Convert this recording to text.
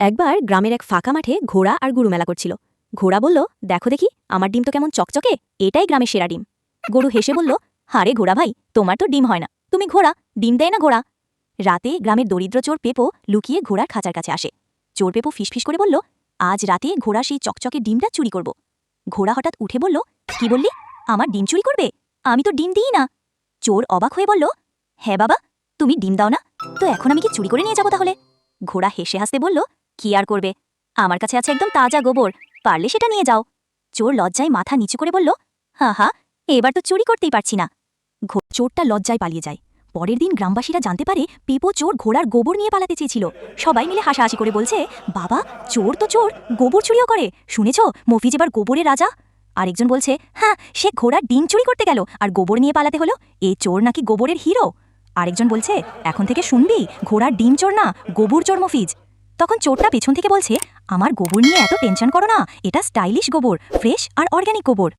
একবার গ্রামের এক ফাঁকা মাঠে ঘোড়া আর গরু মেলা করছিল। ঘোড়া বলল, দেখো দেখি আমার ডিম তো কেমন চকচকে, এটাই গ্রামের সেরা ডিম। গরু হেসে বলল, হারে ঘোড়া ভাই, তোমার তো ডিম হয় না, তুমি ঘোড়া, ডিম দেয় না ঘোড়া। রাতে গ্রামের দরিদ্র চোর পেপো লুকিয়ে ঘোড়ার খাঁচার কাছে আসে। চোর পেপো ফিসফিস করে বলল, আজ রাতে ঘোড়া সেই চকচকে ডিমটা চুরি করব। ঘোড়া হঠাৎ উঠে বলল, কি বললি, আমার ডিম চুরি করবে? আমি তো ডিম দিই না। চোর অবাক হয়ে বলল, হ্যাঁ বাবা, তুমি ডিম দাও না, তো এখন আমি কি চুরি করে নিয়ে যাবো তাহলে? ঘোড়া হেসে হাসতে বলল, কি আর করবে, আমার কাছে আছে একদম তাজা গোবর, পারলে সেটা নিয়ে যাও। চোর লজ্জায় মাথা নিচু করে বলল, হা হা, এবার তো চুরি করতেই পারছি না। চোরটা লজ্জায় পালিয়ে যায়। পরের দিন গ্রামবাসীরা জানতে পারে পেপো চোর ঘোড়ার গোবর নিয়ে পালাতে চেয়েছিল। সবাই মিলে হাসাহাসি করে বলছে, বাবা, চোর তো চোর, গোবর চুরিও করে, শুনেছ মফিজ এবার গোবরের রাজা। আরেকজন বলছে, হ্যাঁ, সে ঘোড়ার ডিম চুরি করতে গেল আর গোবর নিয়ে পালাতে হলো, এ চোর নাকি গোবরের হিরো। আরেকজন বলছে, এখন থেকে শুনবি, ঘোড়ার ডিম চোর না, গোবর চোর মফিজ। তখন চোরটা পেছন থেকে বলছে, আমার গোবর নিয়ে এত টেনশন করো না, এটা স্টাইলিশ গোবর, ফ্রেশ আর অর্গ্যানিক গোবর।